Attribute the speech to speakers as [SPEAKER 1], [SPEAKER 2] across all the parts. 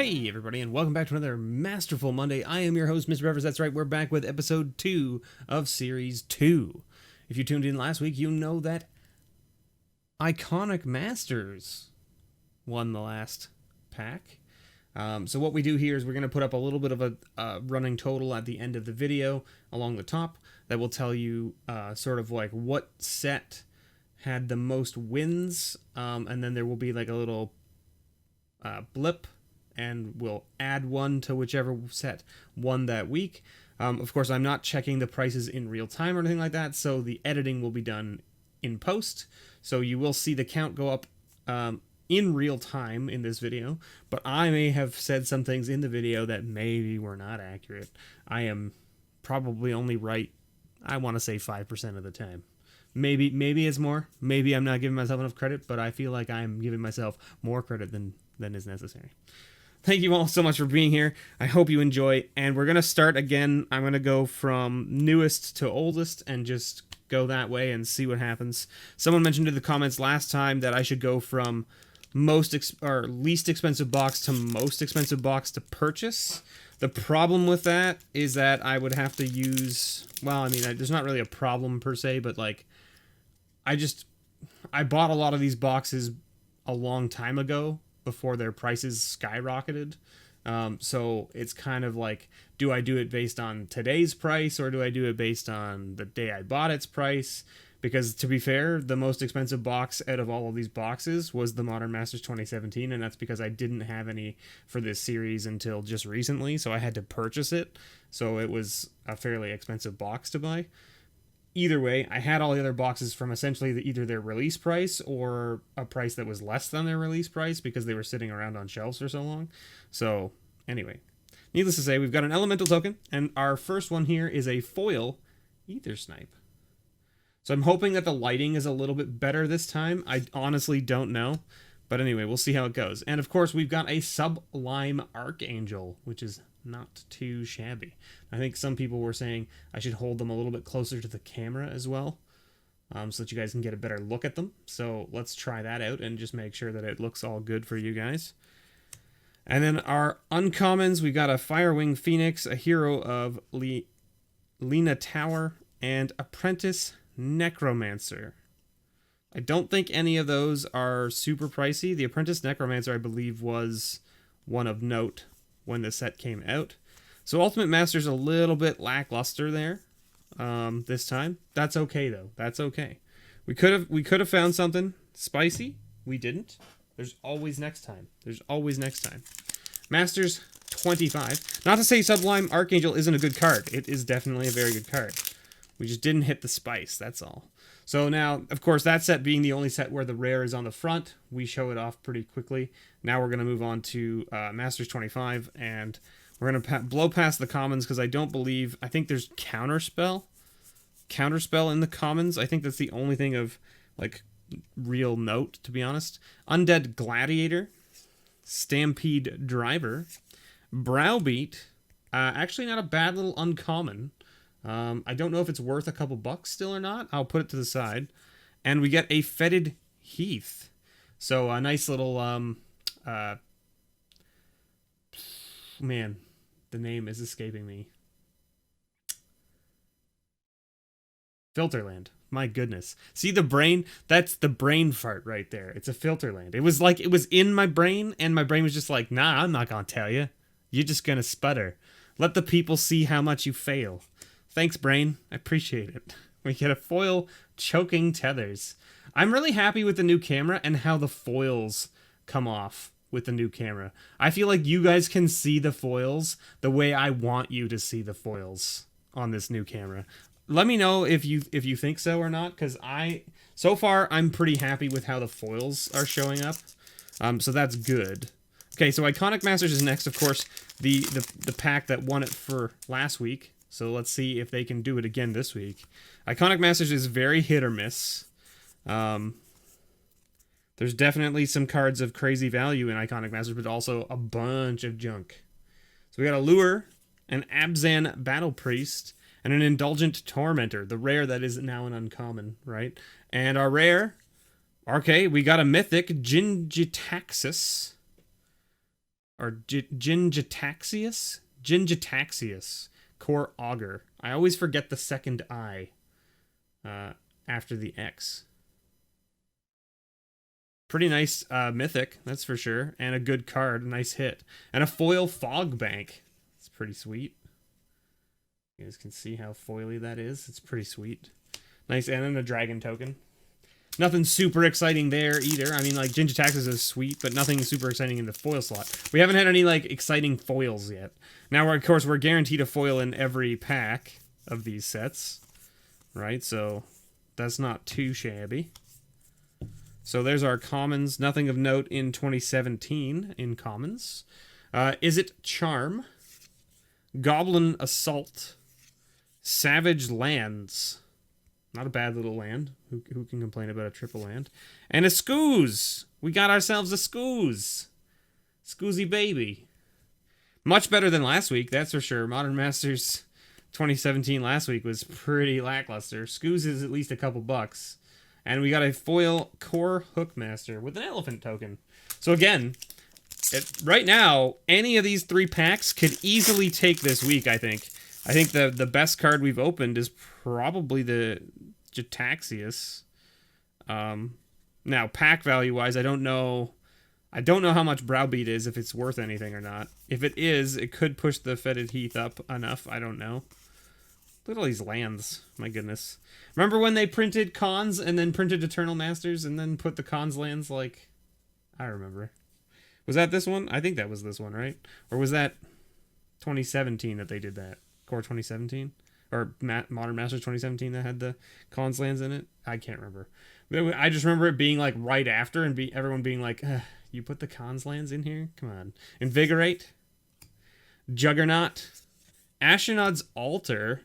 [SPEAKER 1] Hey everybody, and welcome back to another Masterful Monday. I am your host, MrBevers. That's right, we're back with episode 2 of Series 2. If you tuned in last week, you know that Iconic Masters won the last pack. So what we do here is we're going to put up a little bit of a running total at the end of the video along the top that will tell you sort of like what set had the most wins, and then there will be like a little blip, and we'll add one to whichever set won that week. Of course, I'm not checking the prices in real time or anything like that, so the editing will be done in post. So you will see the count go up in real time in this video, but I may have said some things in the video that maybe were not accurate. I am probably only right, I want to say 5% of the time. Maybe it's more. Maybe I'm not giving myself enough credit, but I feel like I'm giving myself more credit than is necessary. Thank you all so much for being here. I hope you enjoy, and we're going to start again. I'm going to go from newest to oldest and just go that way and see what happens. Someone mentioned in the comments last time that I should go from least expensive box to most expensive box to purchase. The problem with that is that I would have to use, well, I mean, there's not really a problem per se, but like, I bought a lot of these boxes a long time ago before their prices skyrocketed. So it's kind of like, do I do it based on today's price or do I do it based on the day I bought its price? Because to be fair, the most expensive box out of all of these boxes was the Modern Masters 2017, and that's because I didn't have any for this series until just recently, so I had to purchase it. So it was a fairly expensive box to buy. Either way, I had all the other boxes from essentially either their release price or a price that was less than their release price because they were sitting around on shelves for so long. So, anyway, needless to say, we've got an elemental token, and our first one here is a foil Ether Snipe. So I'm hoping that the lighting is a little bit better this time. I honestly don't know. But anyway, we'll see how it goes. And of course, we've got a Sublime Archangel, which is not too shabby. I think some people were saying I should hold them a little bit closer to the camera as well, so that you guys can get a better look at them. So let's try that out and just make sure that it looks all good for you guys. And then our uncommons, we got a Firewing Phoenix, a Hero of Lena Tower, and Apprentice Necromancer. I don't think any of those are super pricey. The Apprentice Necromancer, I believe, was one of note when the set came out. So Ultimate Master's a little bit lackluster there this time. That's okay, though. That's okay. We could have found something spicy. We didn't. There's always next time. There's always next time. Masters 25. Not to say Sublime Archangel isn't a good card. It is definitely a very good card. We just didn't hit the spice, that's all. So now, of course, that set being the only set where the rare is on the front, we show it off pretty quickly. Now we're going to move on to Masters 25, and we're going to blow past the commons because I think there's Counterspell in the commons. I think that's the only thing of, like, real note, to be honest. Undead Gladiator, Stampede Driver, Browbeat, actually not a bad little uncommon. I don't know if it's worth a couple bucks still or not. I'll put it to the side. And we get a Fetid Heath. So a nice little, man, the name is escaping me. Filterland. My goodness. See the brain? That's the brain fart right there. It's a Filterland. It was like, it was in my brain, and my brain was just like, nah, I'm not gonna tell you. You're just gonna sputter. Let the people see how much you fail. Thanks, brain. I appreciate it. We get a foil Choking Tethers. I'm really happy with the new camera and how the foils come off with the new camera. I feel like you guys can see the foils the way I want you to see the foils on this new camera. Let me know if you think so or not, because so far I'm pretty happy with how the foils are showing up. So that's good. Okay, so Iconic Masters is next, of course, the pack that won it for last week. So let's see if they can do it again this week. Iconic Masters is very hit or miss. There's definitely some cards of crazy value in Iconic Masters, but also a bunch of junk. So we got a Lure, an Abzan Battle Priest, and an Indulgent Tormentor. The rare that is now an uncommon, right? And our rare, okay, we got a Mythic Gingitaxis. or Gingitaxius? Gingitaxius. Core Augur. I always forget the second I after the X. Pretty nice mythic, that's for sure. And a good card, a nice hit. And a foil Fog Bank. It's pretty sweet. You guys can see how foily that is. It's pretty sweet. Nice, and then a dragon token. Nothing super exciting there either. I mean, like, Gingitaxis is sweet, but nothing super exciting in the foil slot. We haven't had any, like, exciting foils yet. Now, of course, we're guaranteed a foil in every pack of these sets. Right, so that's not too shabby. So there's our commons. Nothing of note in 2017 in commons. Is it Charm? Goblin Assault. Savage Lands. Not a bad little land. Who can complain about a triple land? And a Scooz! We got ourselves a Scooz! Scoozy baby. Much better than last week, that's for sure. Modern Masters 2017 last week was pretty lackluster. Scooz is at least a couple bucks. And we got a foil Core Hookmaster with an elephant token. So again, right now, any of these 3 packs could easily take this week, I think. I think the best card we've opened is probably the Gitaxius. Now, pack value-wise, I don't know how much Browbeat is, if it's worth anything or not. If it is, it could push the Fetid Heath up enough. I don't know. Look at all these lands. My goodness. Remember when they printed Cons and then printed Eternal Masters and then put the Cons lands like... I remember. Was that this one? I think that was this one, right? Or was that 2017 that they did that? Core 2017? Or Modern Masters 2017 that had the Cons lands in it? I can't remember. I just remember it being like right after and everyone being like, you put the Cons lands in here? Come on. Invigorate. Juggernaut. Ashnod's Altar.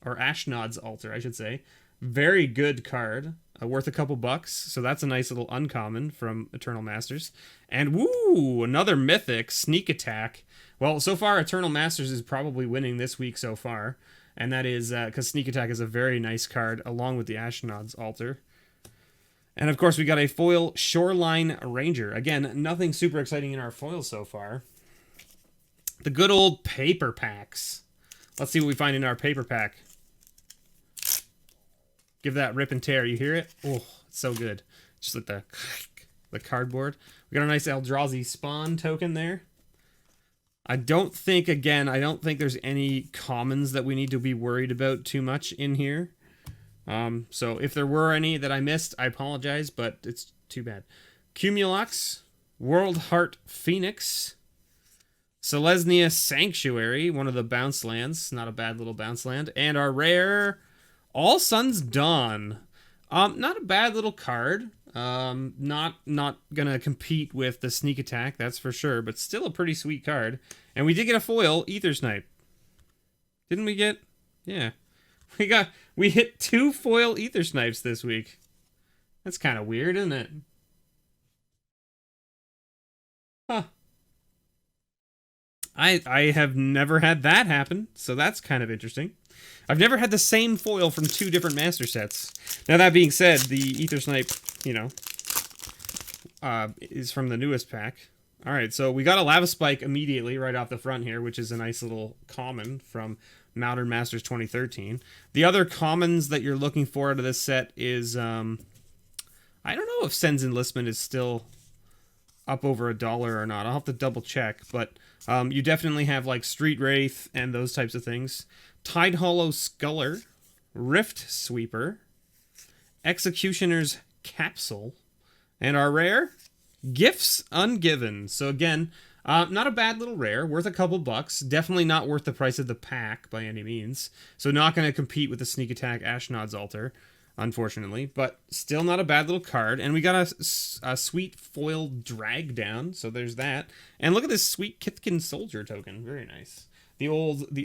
[SPEAKER 1] Or Ashnod's Altar, I should say. Very good card. Worth a couple bucks. So that's a nice little uncommon from Eternal Masters. And woo! Another mythic. Sneak Attack. Well, so far, Eternal Masters is probably winning this week so far. And that is because Sneak Attack is a very nice card, along with the Ashnod's Altar. And of course, we got a foil Shoreline Ranger. Again, nothing super exciting in our foils so far. The good old paper packs. Let's see what we find in our paper pack. Give that rip and tear. You hear it? Oh, it's so good. Just like the cardboard. We got a nice Eldrazi Spawn token there. I don't think there's any commons that we need to be worried about too much in here. So if there were any that I missed, I apologize, but it's too bad. Cumulox, World Heart Phoenix, Selesnya Sanctuary, one of the bounce lands, not a bad little bounce land, and our rare All Sun's Dawn. Not a bad little card. Not gonna compete with the Sneak Attack, that's for sure, but still a pretty sweet card. And we did get a foil Ether Snipe. Didn't we get? Yeah. We hit 2 foil Ether Snipes this week. That's kind of weird, isn't it? Huh. I have never had that happen, so that's kind of interesting. I've never had the same foil from 2 different master sets. Now, that being said, the Ether Snipe, you know, is from the newest pack. All right, so we got a Lava Spike immediately right off the front here, which is a nice little common from Modern Masters 2013. The other commons that you're looking for out of this set is, I don't know if Sen's Enlistment is still up over $1 or not. I'll have to double check, but you definitely have like Street Wraith and those types of things. Tide Hollow Sculler, Rift Sweeper, Executioner's Capsule, and our rare, Gifts Ungiven. So again, not a bad little rare, worth a couple bucks. Definitely not worth the price of the pack by any means. So not going to compete with the Sneak Attack Ashnod's Altar, unfortunately, but still not a bad little card. And we got a sweet foil Drag Down, so there's that. And look at this sweet Kithkin Soldier token, very nice. The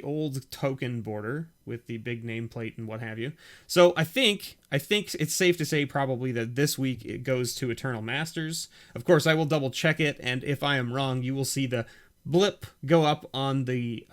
[SPEAKER 1] old token border with the big nameplate and what have you. So I think it's safe to say probably that this week it goes to Eternal Masters. Of course, I will double check it, and if I am wrong, you will see the blip go up on the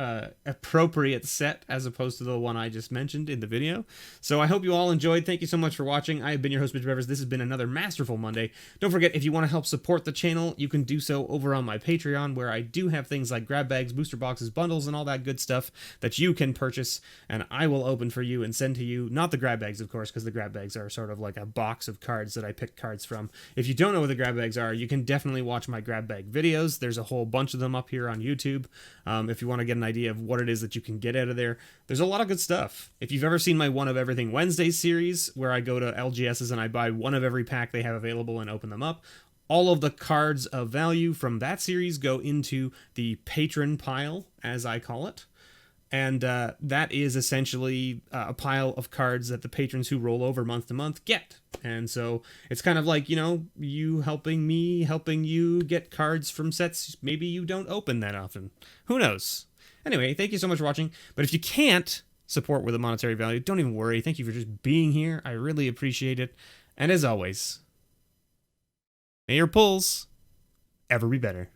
[SPEAKER 1] appropriate set as opposed to the one I just mentioned in the video. So I hope you all enjoyed. Thank you so much for watching. I have been your host, MrBevers. This has been another Masterful Monday. Don't forget, if you want to help support the channel, you can do so over on my Patreon, where I do have things like grab bags, booster boxes, bundles, and all that good stuff that you can purchase, and I will open for you and send to you. Not the grab bags, of course, because the grab bags are sort of like a box of cards that I pick cards from. If you don't know what the grab bags are, you can definitely watch my grab bag videos. There's a whole bunch of them up here on YouTube. If you want to get an idea of what it is that you can get out of there, there's a lot of good stuff. If you've ever seen my One of Everything Wednesdays series, where I go to LGSs and I buy one of every pack they have available and open them up, all of the cards of value from that series go into the patron pile, as I call it. And that is essentially a pile of cards that the patrons who roll over month to month get. And so it's kind of like, you know, you helping me, helping you get cards from sets maybe you don't open that often. Who knows? Anyway, thank you so much for watching. But if you can't support with a monetary value, don't even worry. Thank you for just being here. I really appreciate it. And as always, may your pulls ever be better.